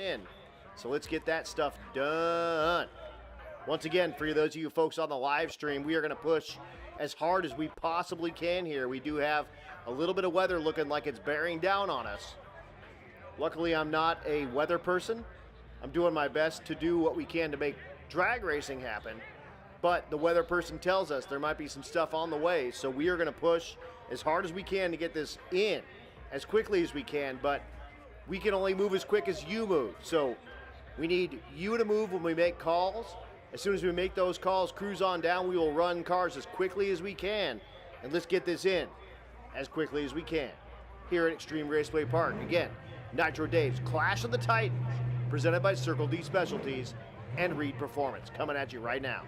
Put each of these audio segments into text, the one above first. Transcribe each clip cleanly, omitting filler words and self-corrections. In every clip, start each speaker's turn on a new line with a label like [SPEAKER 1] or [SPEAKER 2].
[SPEAKER 1] in. So let's get that stuff done. Once again, for those of you folks on the live stream, we are going to push as hard as we possibly can here. We do have a little bit of weather looking like it's bearing down on us. Luckily, I'm not a weather person. I'm doing my best to do what we can to make drag racing happen. But the weather person tells us there might be some stuff on the way. So we are going to push as hard as we can to get this in as quickly as we can. But we can only move as quick as you move. So we need you to move when we make calls. As soon as we make those calls, cruise on down. We will run cars as quickly as we can. And let's get this in as quickly as we can here at Extreme Raceway Park. Again, Nitro Dave's Clash of the Titans, presented by Circle D Specialties and Reed Performance, coming at you right now.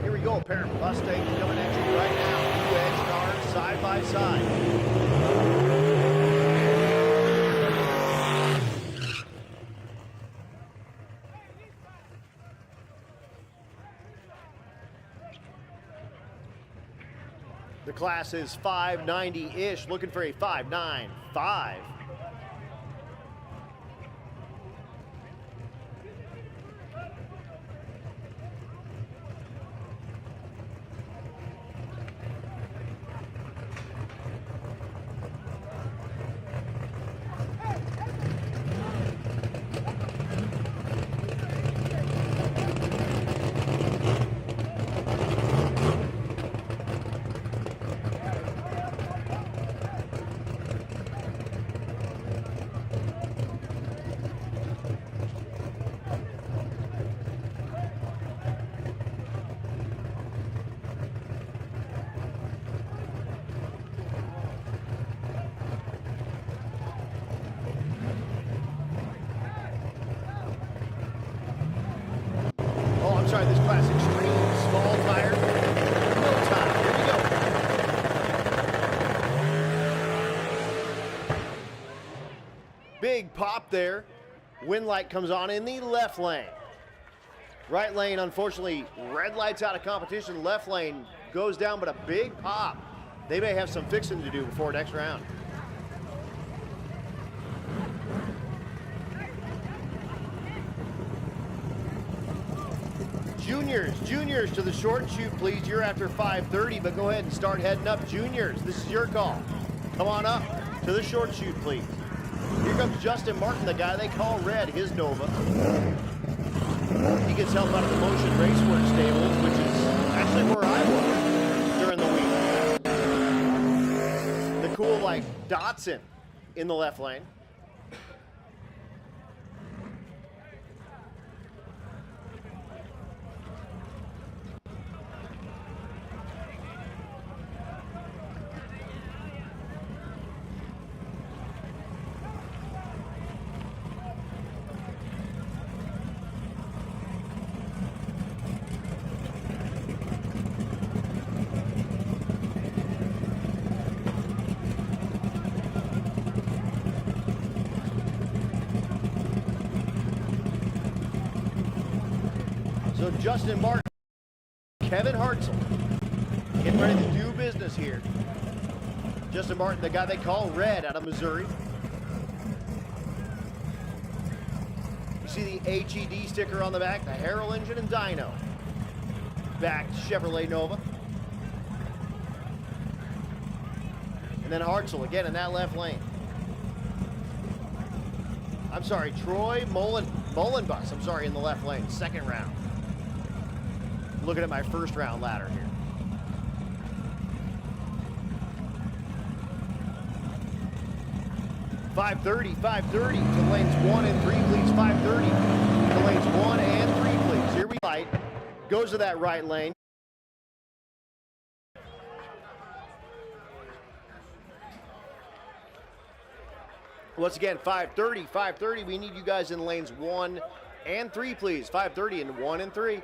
[SPEAKER 1] Here we go, a pair of Mustangs coming at you right now. Two edge cars side by side. The class is 590-ish, looking for a 595. Sorry, this class extreme small tire. No time. Here we go. Big pop there. Wind light comes on in the left lane. Right lane, unfortunately, red lights out of competition. Left lane goes down, but a big pop. They may have some fixing to do before next round. Juniors to the short chute, please. You're after 5:30, but go ahead and start heading up. Juniors, this is your call. Come on up to the short chute, please. Here comes Justin Martin, the guy they call Red, his Nova. He gets help out of the Motion Raceworks stables, which is actually where I was during the week. The cool, like, Datsun in the left lane. So Justin Martin, Kevin Hartzell, getting ready to do business here. Justin Martin, the guy they call Red out of Missouri. You see the HED sticker on the back, the Harrell engine and dyno. Back Chevrolet Nova. And then Hartzell again in that left lane. I'm sorry, Troy Mullenbus, I'm sorry, in the left lane, second round. Looking at my first round ladder here. $530 to lanes 1 and 3, please. $530 to lanes 1 and 3, please. Here we light. Goes to that right lane. Once again, $530. We need you guys in lanes 1 and 3, please. $530 in 1 and 3.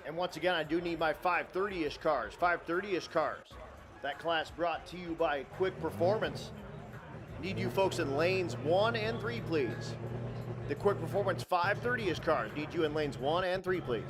[SPEAKER 1] And once again, I do need my 530-ish cars. 530-ish cars. That class brought to you by Quick Performance. Need you folks in lanes 1 and 3, please. The Quick Performance 530-ish cars. Need you in lanes 1 and 3, please.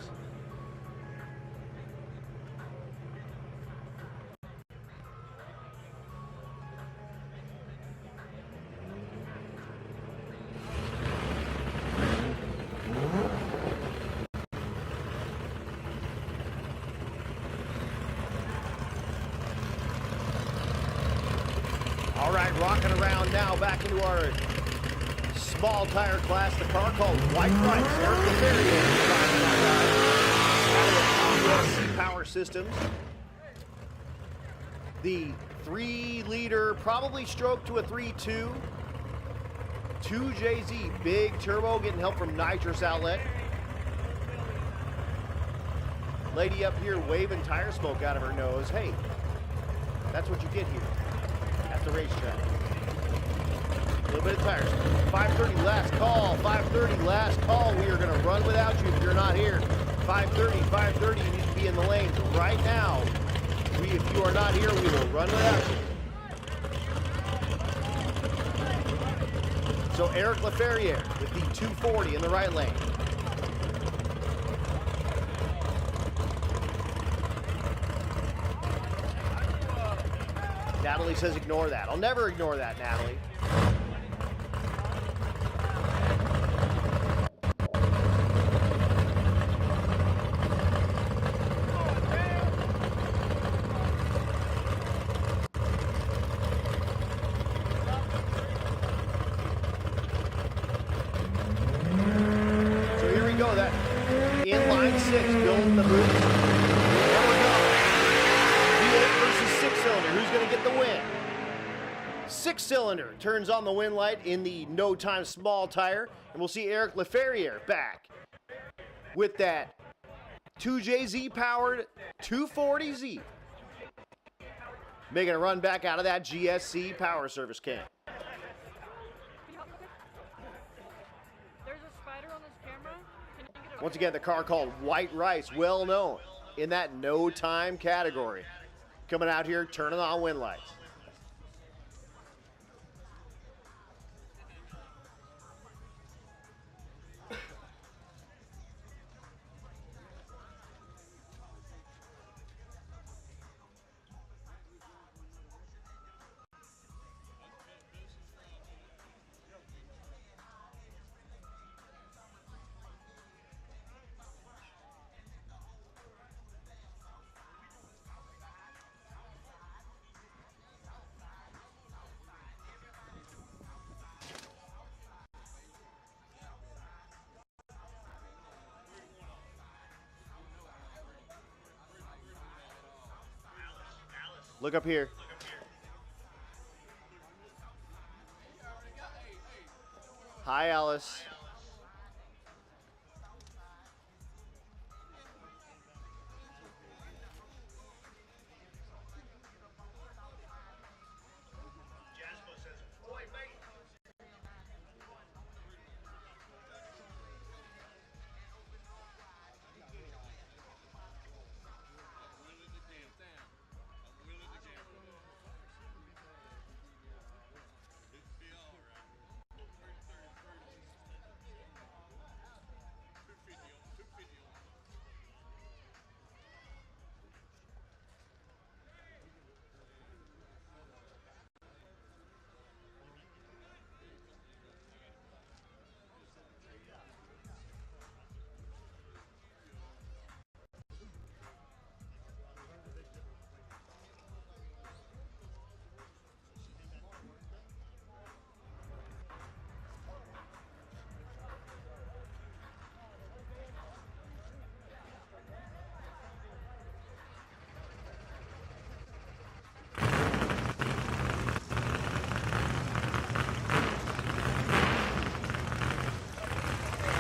[SPEAKER 1] All right, rocking around now, back into our small tire class. The car called White Rice. Eric LeFerrier out of USC Power Systems. The 3-liter, probably stroked to a 3.2. 2JZ, big turbo, getting help from Nitrous Outlet. Lady up here waving tire smoke out of her nose. Hey, that's what you get here at the racetrack. A little bit of tires. 5:30 last call. 5:30 last call. We are going to run without you if you're not here. 5:30. You need to be in the lanes right now. If you are not here, we will run without you. So Eric LeFerrier with the 240 in the right lane. Natalie says ignore that. I'll never ignore that, Natalie. So here we go. That in line 6, building the boost. There we go. V8 versus 6-cylinder. Who's going to get the win? 6-cylinder turns on the win light in the no time small tire, and we'll see Eric LeFerrier back with that 2JZ powered 240Z, making a run back out of that GSC power service can.
[SPEAKER 2] There's a spider on this camera. Can you get it?
[SPEAKER 1] Once again, the car called White Rice, well known in that no time category, coming out here turning on win lights. Look up here. Hi, Alice.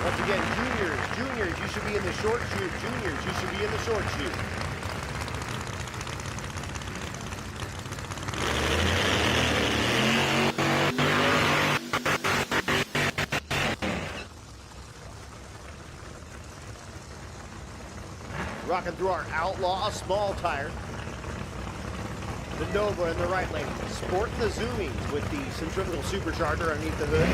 [SPEAKER 1] Once again, juniors, you should be in the short chute. Juniors, you should be in the short chute. Rocking through our Outlaw small tire. The Nova in the right lane. Sporting the zoomies with the centrifugal supercharger underneath the hood.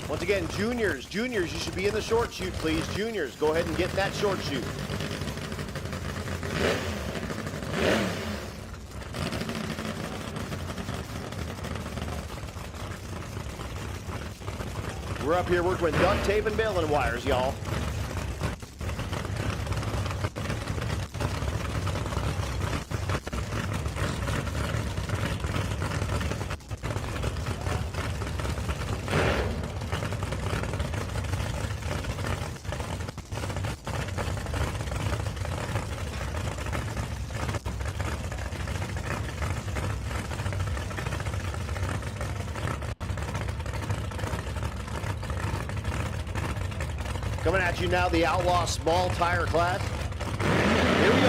[SPEAKER 1] Once again, juniors, you should be in the short chute, please. Juniors, go ahead and get in that short chute. We're up here working with duct tape and baling wires, y'all. Coming at you now, the Outlaw small tire class. Here we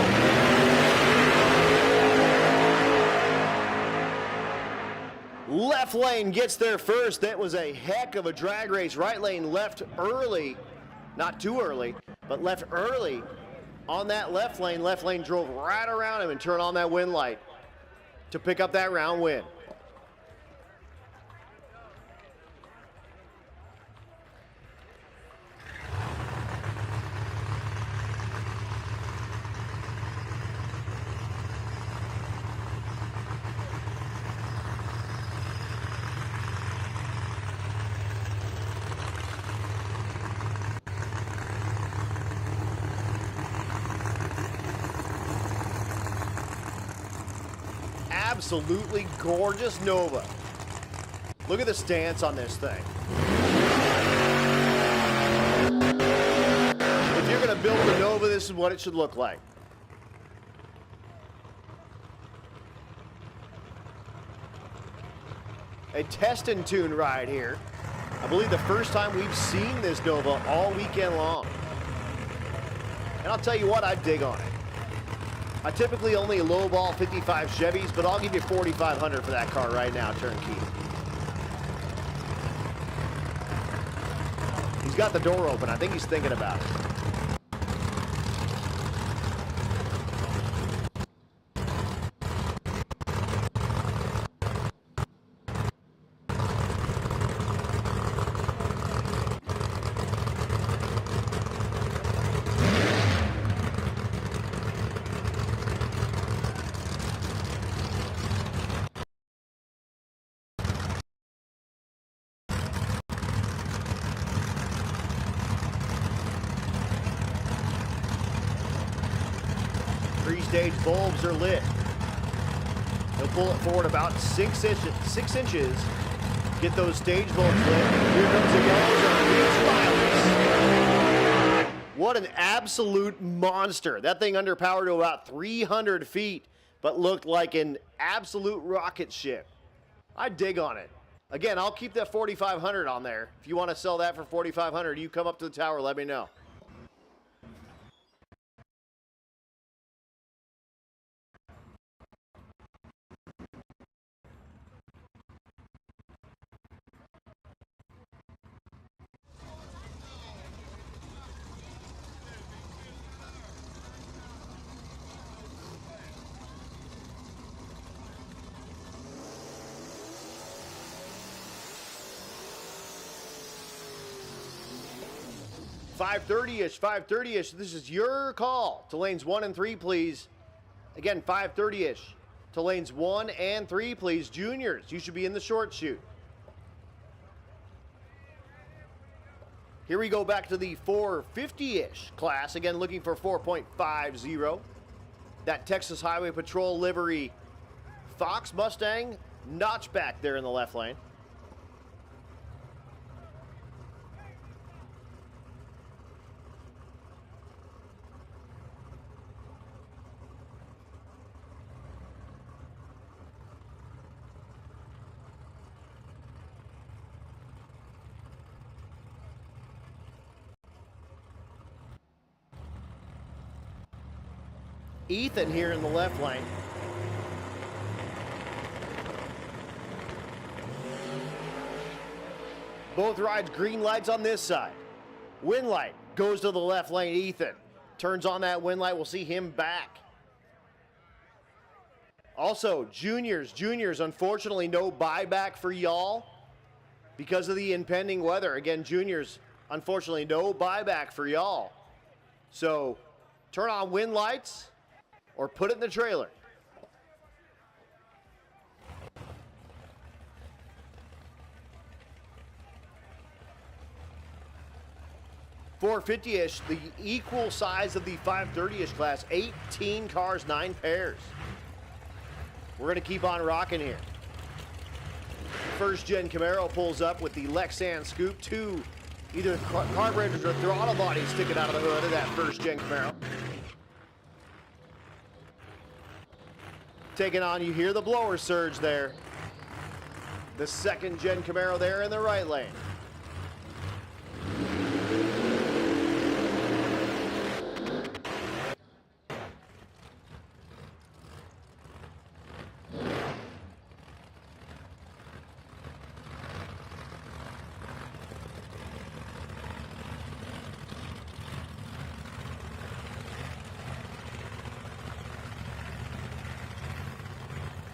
[SPEAKER 1] go. Left lane gets there first. That was a heck of a drag race. Right lane left early. Not too early, but left early on that left lane. Left lane drove right around him and turned on that wind light to pick up that round win. Absolutely gorgeous Nova. Look at the stance on this thing. If you're going to build a Nova, this is what it should look like. A test and tune ride here. I believe the first time we've seen this Nova all weekend long. And I'll tell you what, I dig on it. I typically only lowball 55 Chevys, but I'll give you $4,500 for that car right now, turnkey. He's got the door open. I think he's thinking about it. Three-stage bulbs are lit. He'll pull it forward about 6 inches. Get those stage bulbs lit. Here comes the yellows. What an absolute monster. That thing underpowered to about 300 feet, but looked like an absolute rocket ship. I dig on it. Again, I'll keep that $4,500 on there. If you want to sell that for $4,500, you come up to the tower, let me know. .530-ish, 530-ish. This is your call to lanes 1 and 3, please. Again, 530-ish to lanes 1 and 3, please. Juniors, you should be in the short chute. Here we go back to the 450-ish class. Again, looking for 4.50. That Texas Highway Patrol livery Fox Mustang notchback there in the left lane. Ethan here in the left lane. Both rides green lights on this side. Win light goes to the left lane. Ethan turns on that win light. We'll see him back. Also, juniors, unfortunately no buyback for y'all because of the impending weather. Again, juniors, unfortunately no buyback for y'all. So turn on win lights or put it in the trailer. .450-ish, the equal size of the 530-ish class, 18 cars, 9 pairs. We're gonna keep on rocking here. First gen Camaro pulls up with the Lexan Scoop, two either carburetors or throttle bodies sticking out of the hood of that first gen Camaro. Taking on, you hear the blower surge there. The second gen Camaro there in the right lane.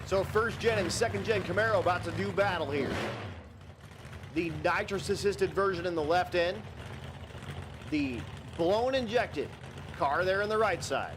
[SPEAKER 1] So first gen and second gen Camaro about to do battle here. The nitrous assisted version in the left end. The blown injected car there in the right side.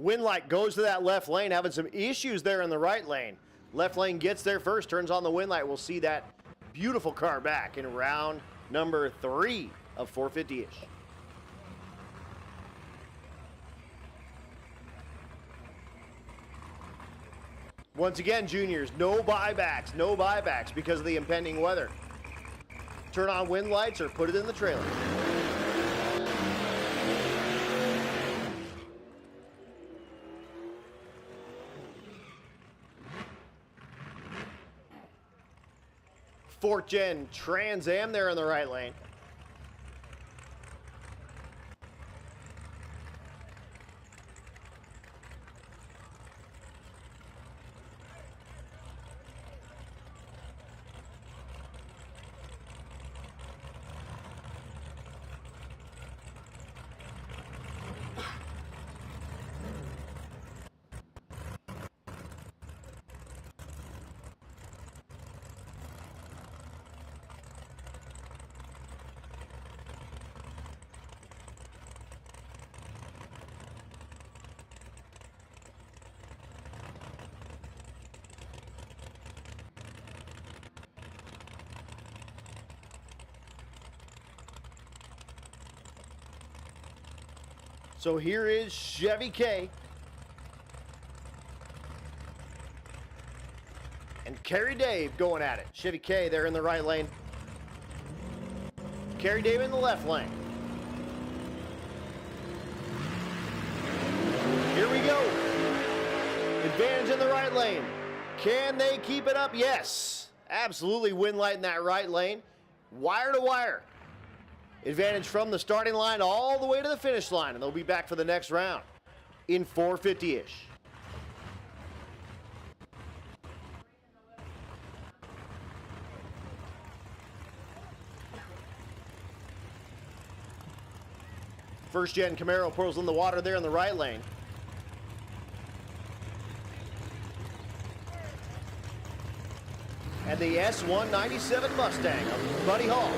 [SPEAKER 1] Winlight goes to that left lane, having some issues there in the right lane. Left lane gets there first, turns on the Winlight. We'll see that beautiful car back in round number 3 of 450-ish. Once again, juniors, no buybacks because of the impending weather. Turn on wind lights or put it in the trailer. Fourth gen Trans Am there in the right lane. So here is Chevy K. And Kerry Dave going at it. Chevy K there in the right lane. Kerry Dave in the left lane. Here we go. Advantage in the right lane. Can they keep it up? Yes. Absolutely win light in that right lane. Wire to wire. Advantage from the starting line all the way to the finish line, and they'll be back for the next round in 450-ish. First gen Camaro pulls in the water there in the right lane. And the S197 Mustang of Buddy Hall.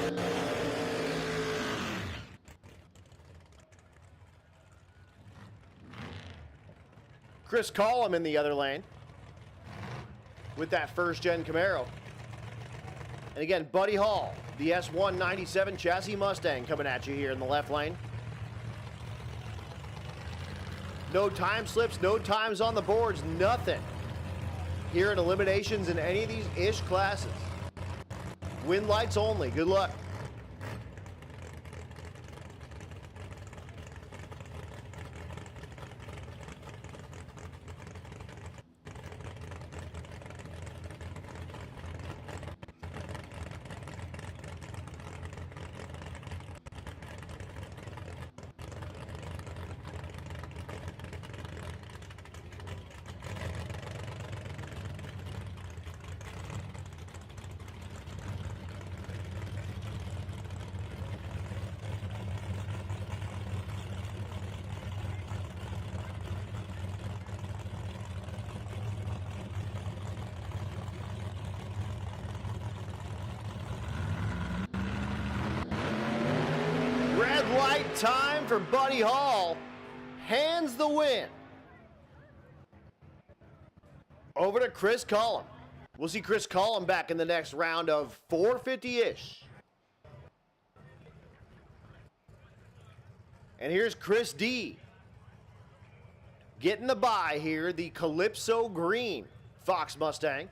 [SPEAKER 1] Chris Collum in the other lane with that first gen Camaro. And again, Buddy Hall, the S197 chassis Mustang coming at you here in the left lane. No time slips, no times on the boards, nothing here in eliminations in any of these ish classes. Win lights only. Good luck. Red light time for Buddy Hall. Hands the win over to Chris Cullum. We'll see Chris Cullum back in the next round of 450-ish. And here's Chris D. getting the bye here, the Calypso Green Fox Mustang.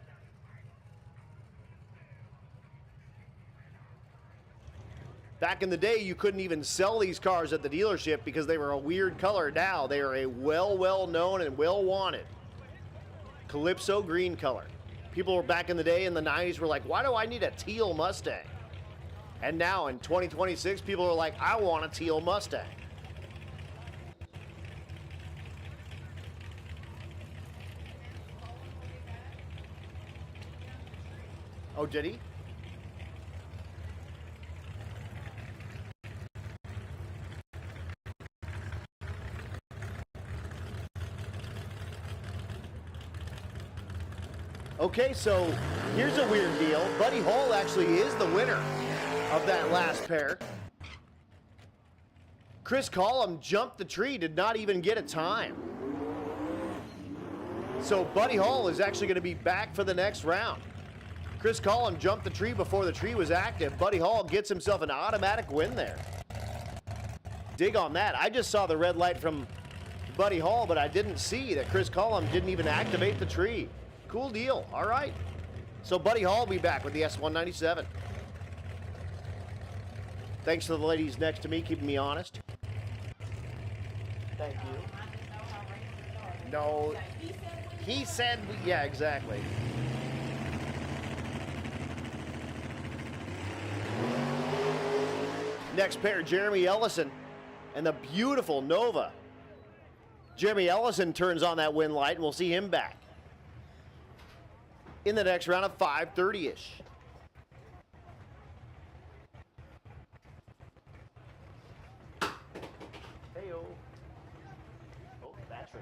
[SPEAKER 1] Back in the day, you couldn't even sell these cars at the dealership because they were a weird color. Now they are a well-known and well-wanted Calypso green color. People were back in the day in the 90s were like, why do I need a teal Mustang? And now in 2026, people are like, I want a teal Mustang. Oh, did he? Okay, so here's a weird deal. Buddy Hall actually is the winner of that last pair. Chris Cullum jumped the tree, did not even get a time. So Buddy Hall is actually going to be back for the next round. Chris Cullum jumped the tree before the tree was active. Buddy Hall gets himself an automatic win there. Dig on that. I just saw the red light from Buddy Hall, but I didn't see that Chris Cullum didn't even activate the tree. Cool deal. All right. So Buddy Hall will be back with the S197. Thanks to the ladies next to me keeping me honest. Thank you. No, he said, yeah, exactly. Next pair, Jeremy Ellison and the beautiful Nova. Jeremy Ellison turns on that win light, and we'll see him back in the next round of 530-ish. Hey-o. Oh, battery.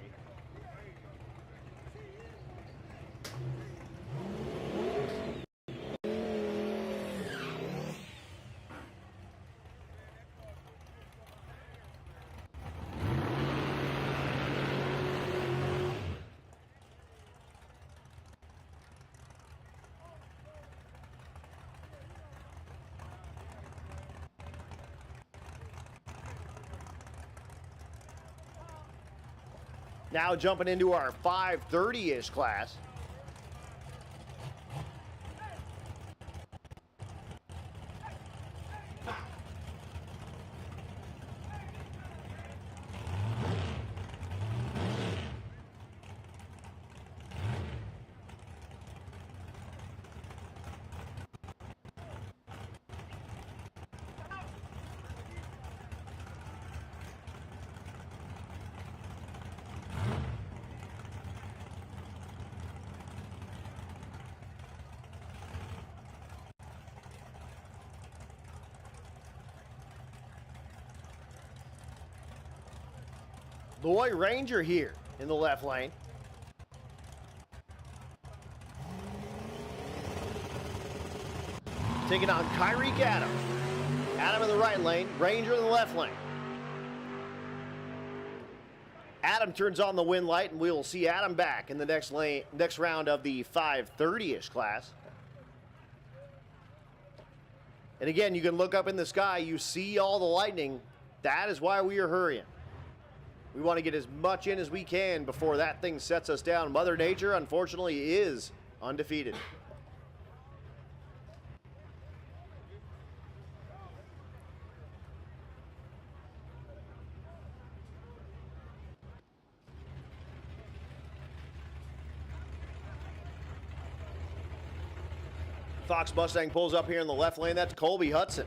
[SPEAKER 1] Now jumping into our 530-ish class. Loy Ranger here in the left lane. Taking on Kyrique Adam. Adam in the right lane, Ranger in the left lane. Adam turns on the win light, and we will see Adam back in the next round of the 530-ish class. And again, you can look up in the sky, you see all the lightning. That is why we are hurrying. We want to get as much in as we can before that thing sets us down. Mother Nature, unfortunately, is undefeated. Fox Mustang pulls up here in the left lane. That's Colby Hudson.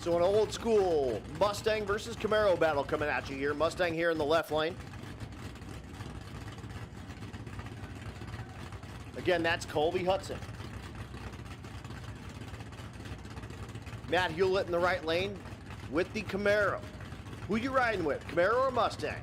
[SPEAKER 1] So an old school Mustang versus Camaro battle coming at you here. Mustang here in the left lane. Again, that's Colby Hudson. Matt Hewlett in the right lane with the Camaro. Who you riding with, Camaro or Mustang?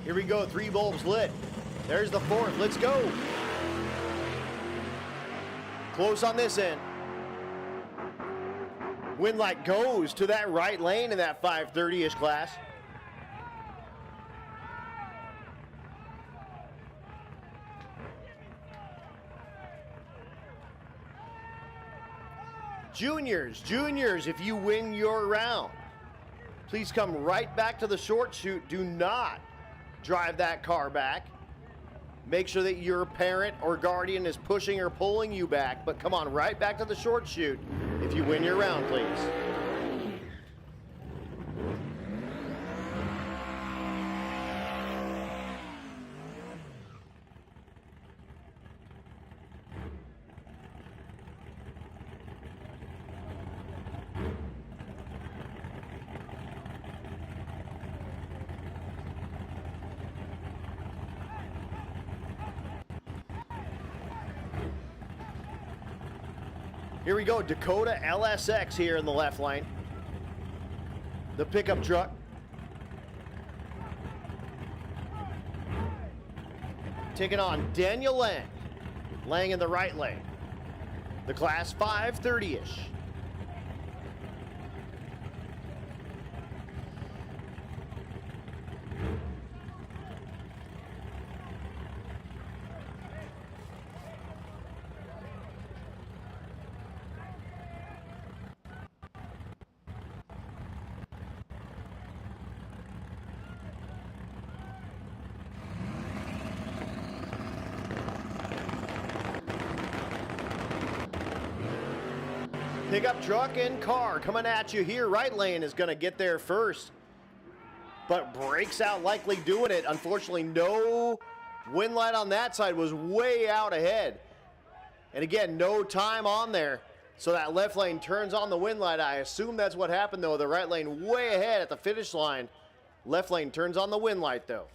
[SPEAKER 1] Here we go, 3 bulbs lit. There's the 4th, let's go. Close on this end. Winlight goes to that right lane in that 530-ish class. Juniors, if you win your round, please come right back to the short chute. Do not drive that car back. Make sure that your parent or guardian is pushing or pulling you back, but come on right back to the short chute if you win your round, please. Here we go, Dakota LSX here in the left lane. The pickup truck. Taking on Daniel Lang. Lang in the right lane. The class 530-ish. Pickup truck and car coming at you here. Right lane is going to get there first, but breaks out likely doing it. Unfortunately, no wind light on that side, was way out ahead. And again, no time on there. So that left lane turns on the wind light. I assume that's what happened though. The right lane way ahead at the finish line. Left lane turns on the wind light though.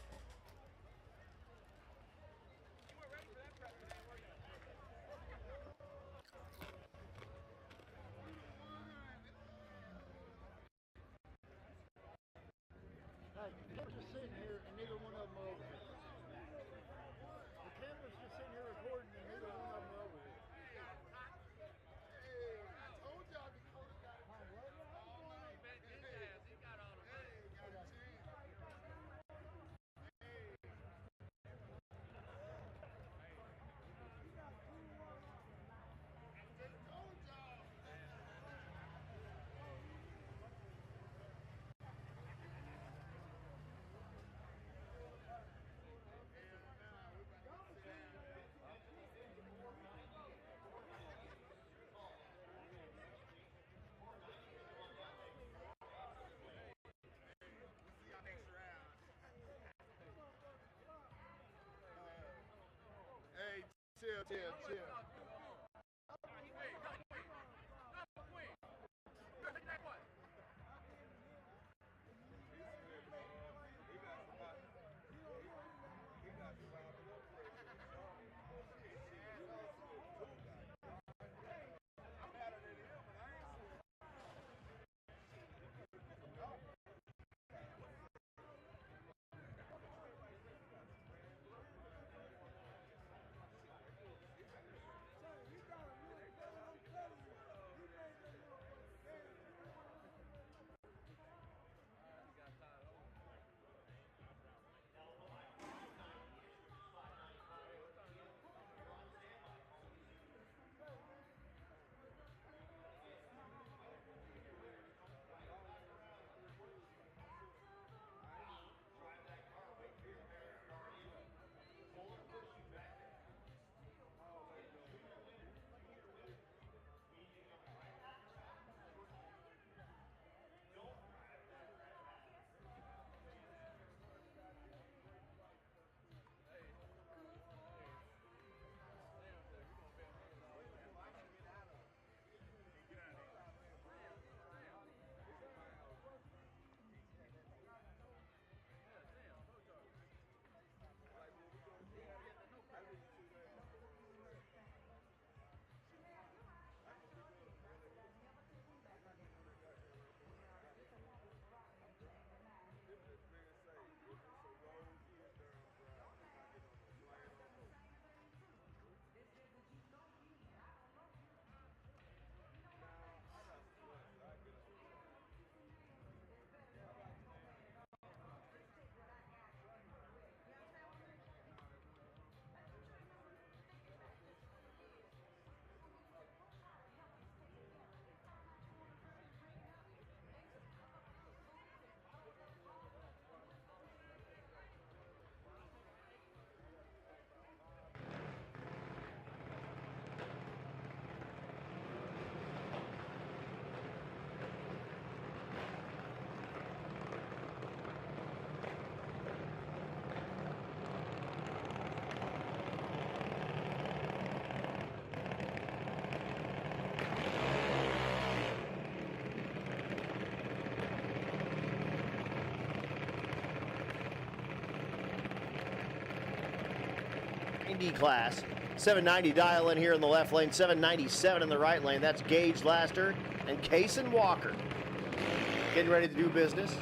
[SPEAKER 1] 790 class. 790 dial in here in the left lane, 797 in the right lane. That's Gage Laster and Kaysen Walker getting ready to do business.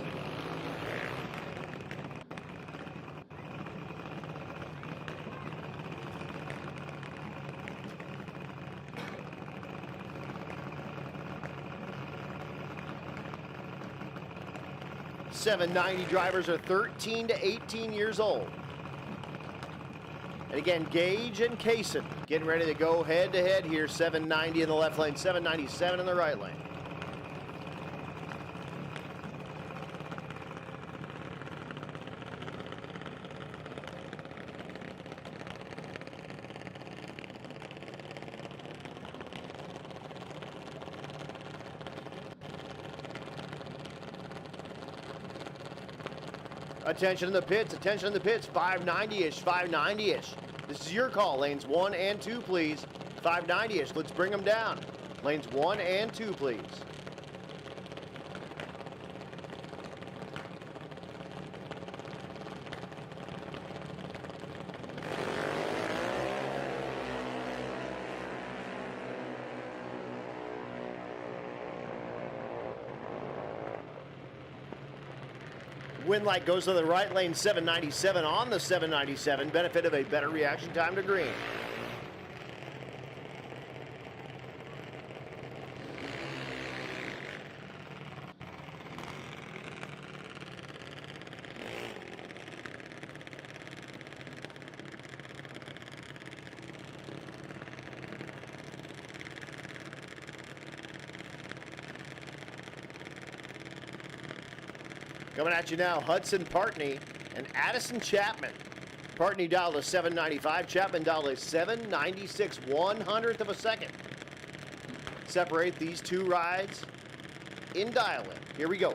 [SPEAKER 1] .790 drivers are 13 to 18 years old. And again, Gage and Kaysen getting ready to go head-to-head here. 790 in the left lane, 797 in the right lane. Attention in the pits, 590-ish, 590-ish. This is your call, lanes 1 and 2, please. 590-ish, let's bring them down. Lanes 1 and 2, please. Wind light goes to the right lane, 797 on the 797. Benefit of a better reaction time to green. Coming at you now, Hudson Partney and Addison Chapman. Partney dialed a 795, Chapman dialed a 796, 1/100th of a second. Separate these two rides in dial-in. Here we go.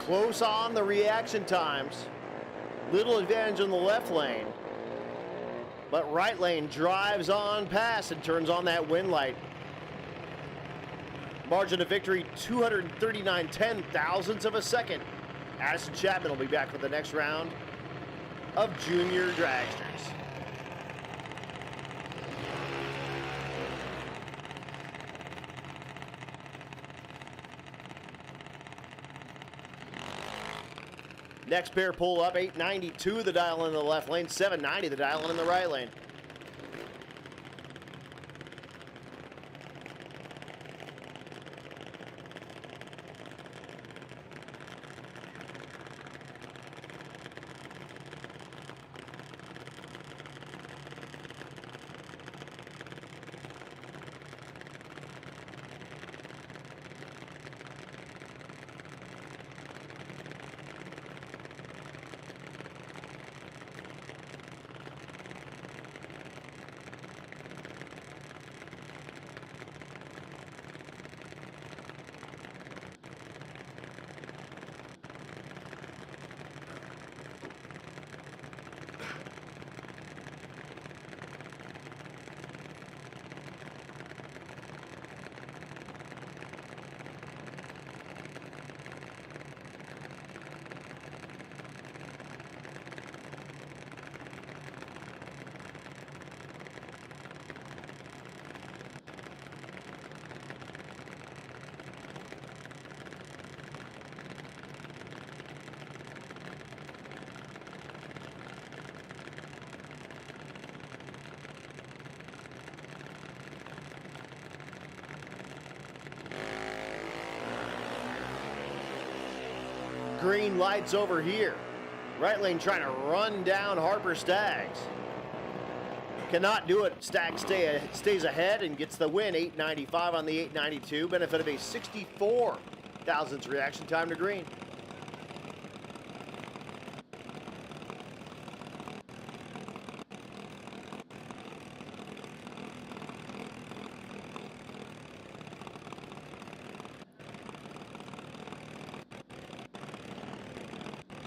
[SPEAKER 1] Close on the reaction times. Little advantage in the left lane. But right lane drives on past and turns on that wind light. Margin of victory, 239 thousandths of a second. Addison Chapman will be back for the next round of Junior Dragsters. Next pair pull up, 892 the dial in the left lane, 790 the dial in the right lane. Green lights over here. Right lane trying to run down Harper Staggs. Cannot do it. Stack stays ahead and gets the win. 895 on the 892. Benefit of a 64 thousandths reaction time to green.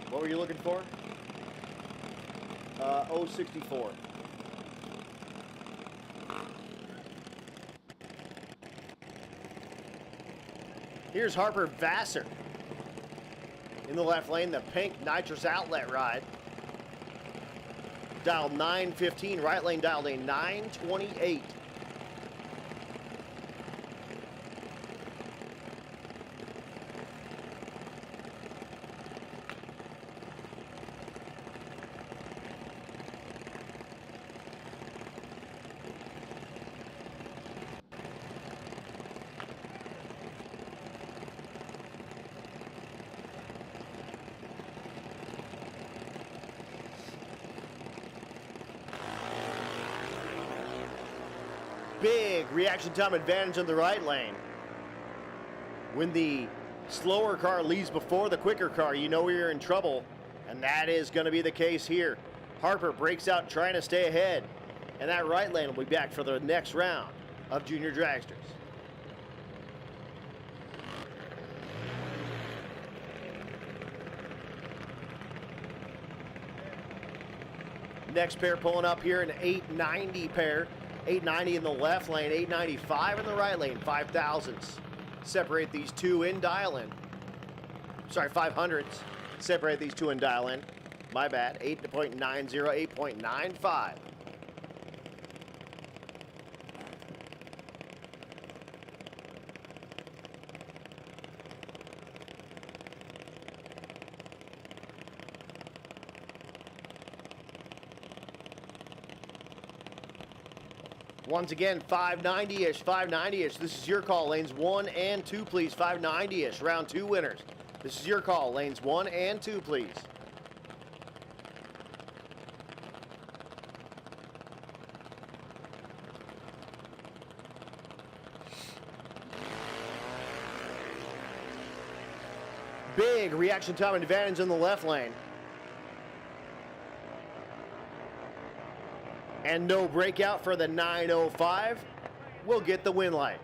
[SPEAKER 1] What were you looking for? 064. Here's Harper Vassar in the left lane, the pink nitrous outlet ride. Dialed 915, right lane dialed a 928. Big reaction time advantage in the right lane. When the slower car leaves before the quicker car, you know you're in trouble, and that is going to be the case here. Harper breaks out trying to stay ahead, and that right lane will be back for the next round of Junior Dragsters. Next pair pulling up here, an 890 pair. 890 in the left lane, 895 in the right lane, 5 thousandths. Separate these two in dial-in. Sorry, 500ths. Separate these two in dial-in. My bad, 8.90, 8.95. Once again, 590-ish, 590-ish. This is your call. Lanes 1 and 2, please. 590-ish. Round 2 winners. This is your call. Lanes 1 and 2, please. Big reaction time advantage in the left lane. And no breakout for the 905. We'll get the win light.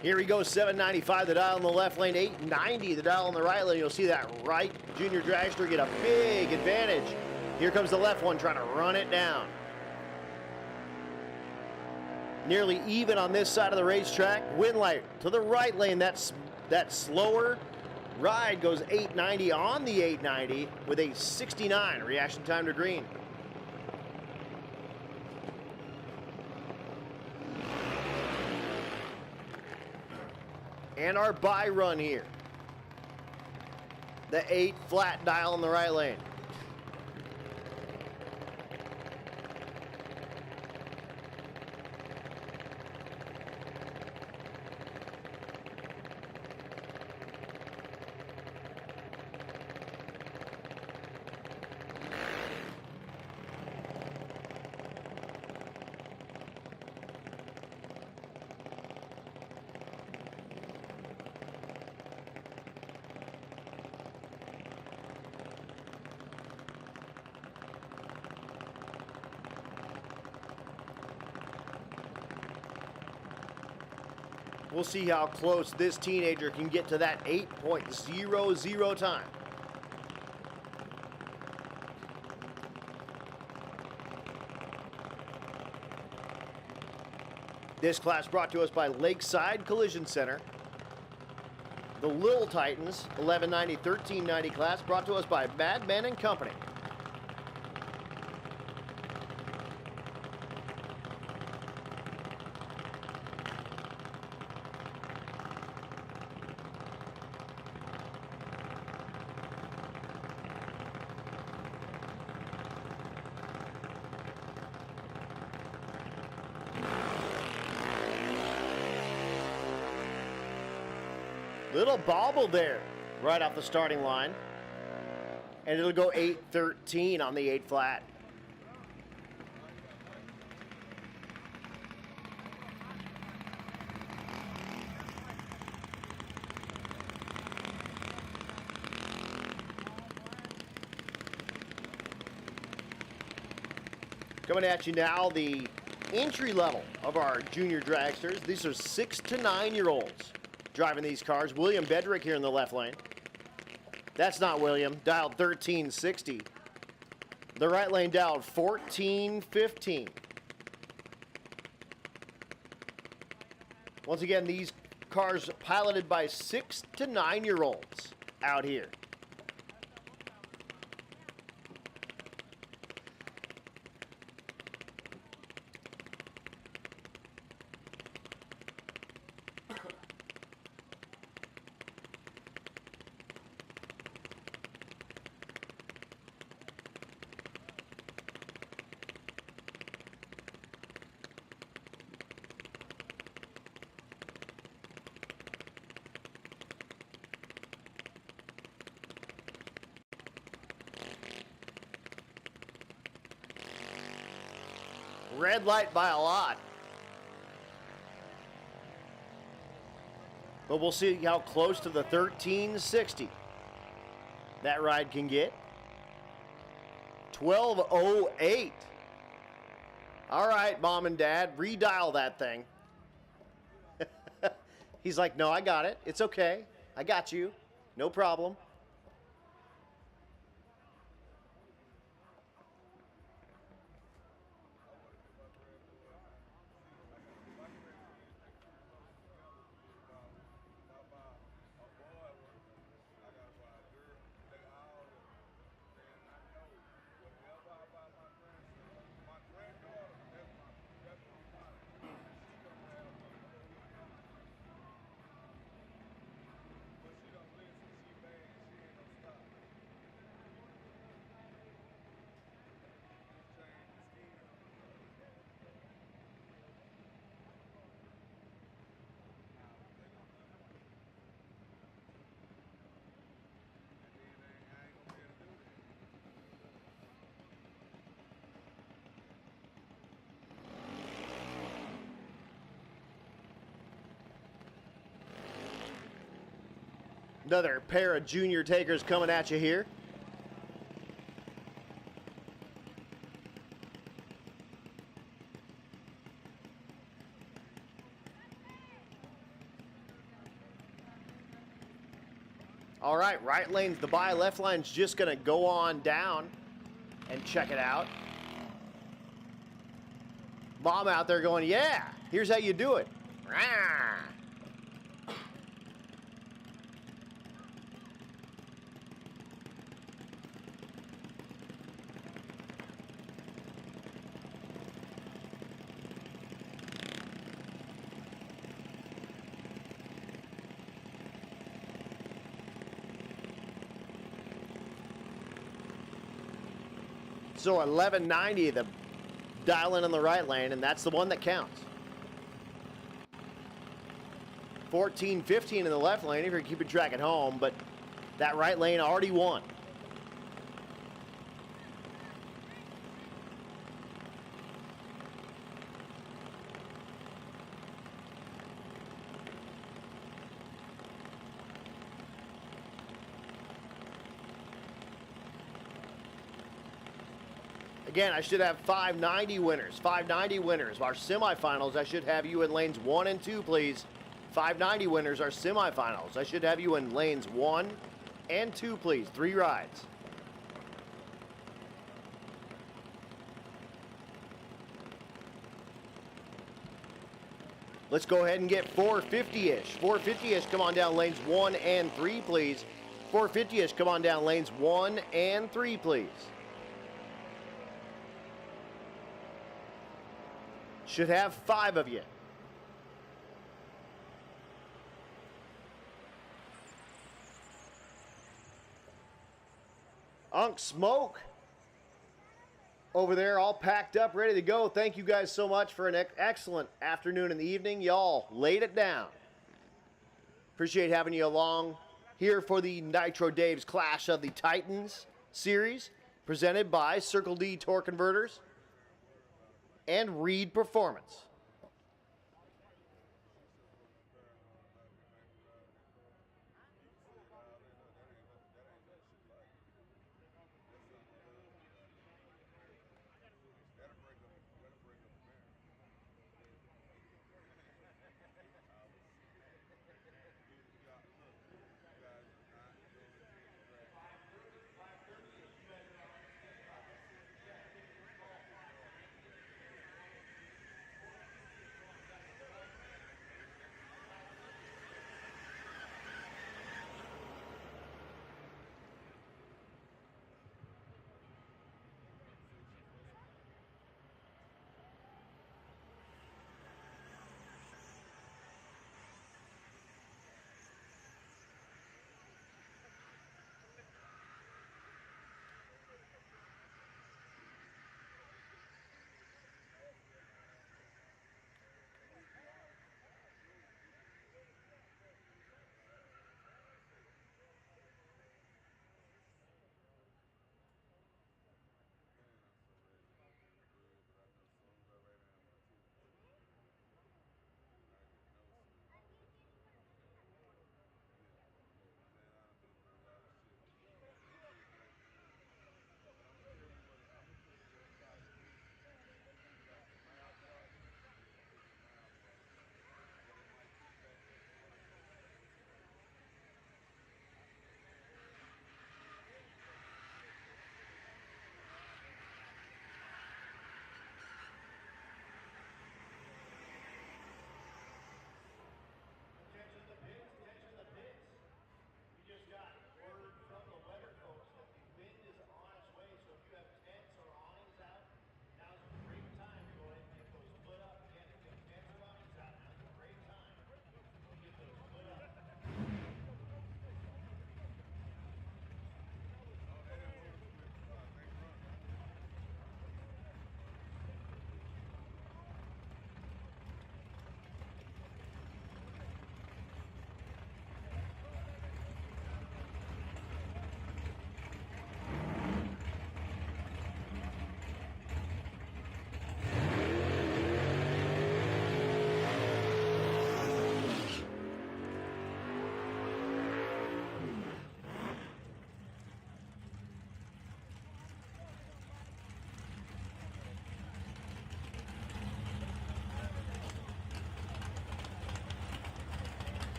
[SPEAKER 1] Here we go, 795, the dial in the left lane, 890, the dial in the right lane. You'll see that right Junior Dragster get a big advantage. Here comes the left one trying to run it down. Nearly even on this side of the racetrack. Win light to the right lane. That slower ride goes 890 on the 890 with a 69 reaction time to green. And our buy run here. The 8 flat dial in the right lane. We'll see how close this teenager can get to that 8.00 time. This class brought to us by Lakeside Collision Center. The Little Titans 1190, 1390 class brought to us by Madman and Company. Little bobble there right off the starting line. And it'll go 8-13 on the 8 flat. Coming at you now, the entry level of our junior dragsters. These are 6 to 9-year-olds driving these cars. William Bedrick here in the left lane. That's not William, dialed 1360. The right lane dialed 1415. Once again, these cars piloted by 6 to 9-year-olds out here. Red light by a lot. But we'll see how close to the 1360 that ride can get. 12:08. All right, Mom and Dad, redial that thing. He's like, no, I got it. It's okay. I got you. No problem. Another pair of junior takers coming at you here. All right, right lane's the buy, left line's just gonna go on down and check it out. Mom out there going, yeah, here's how you do it. Rah. So 1190, the dial in on the right lane, and that's the one that counts. 1415 in the left lane if you're keeping track at home, but that right lane already won. Again, I should have 590 winners. 590 winners. Our semifinals, I should have you in lanes 1 and 2, please. 590 winners are semifinals. I should have you in lanes 1 and 2, please. 3 rides. Let's go ahead and get 450-ish. 450-ish, come on down lanes 1 and 3, please. 450-ish, come on down lanes 1 and 3, please. Should have 5 of you. Unk Smoke over there all packed up, ready to go. Thank you guys so much for an excellent afternoon and evening. Y'all laid it down. Appreciate having you along here for the Nitro Dave's Clash of the Titans series, presented by Circle D Torque Converters and Reed Performance.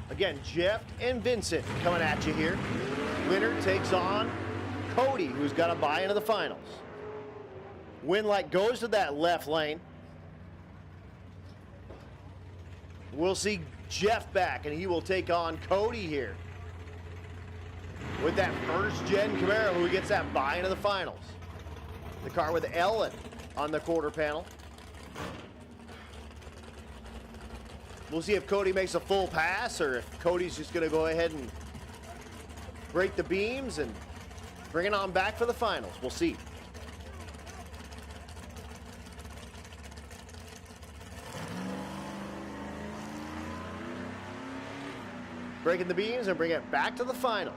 [SPEAKER 1] Again, Jeff and Vincent coming at you here. Winner takes on Cody, who's got a bye into the finals. Winlight goes to that left lane. We'll see Jeff back, and he will take on Cody here with that first-gen Camaro, who gets that bye into the finals. The car with Ellen on the quarter panel. We'll see if Cody makes a full pass or if Cody's just going to go ahead and break the beams and bring it on back for the finals. We'll see. Breaking the beams and bring it back to the final.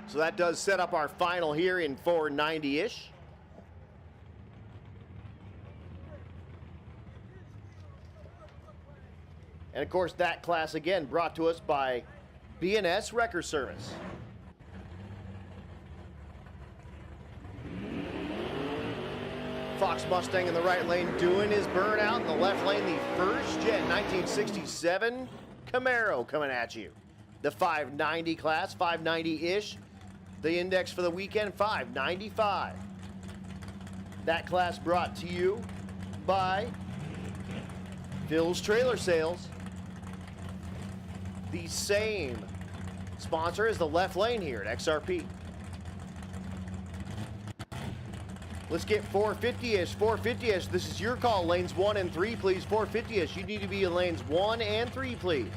[SPEAKER 1] So that does set up our final here in 490-ish. And of course, that class again brought to us by B&S Wrecker Service. Fox Mustang in the right lane doing his burnout. In the left lane, the first gen 1967 Camaro coming at you. The 590 class, 590-ish. The index for the weekend, 595. That class brought to you by Phil's Trailer Sales. The same sponsor as the left lane here at XRP. Let's get 450-ish, 450-ish. This is your call, lanes 1 and 3, please. 450-ish. You need to be in lanes 1 and 3, please.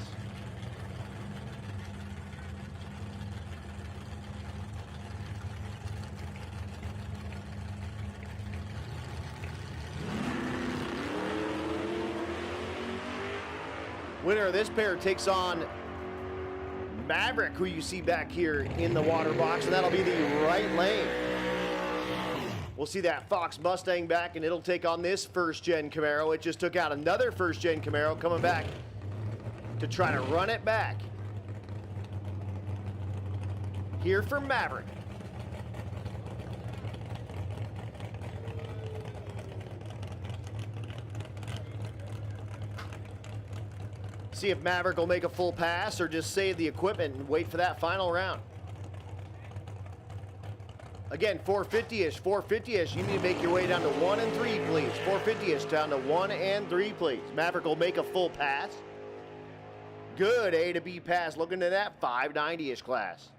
[SPEAKER 1] Winner of this pair takes on Maverick, who you see back here in the water box, and that'll be the right lane. We'll see that Fox Mustang back, and it'll take on this first-gen Camaro. It just took out another first-gen Camaro coming back to try to run it back. Here for Maverick. See if Maverick will make a full pass or just save the equipment and wait for that final round. Again, 450-ish, 450-ish. You need to make your way down to 1 and 3, please. 450-ish down to 1 and 3, please. Maverick will make a full pass. Good A to B pass. Looking at that 590-ish class.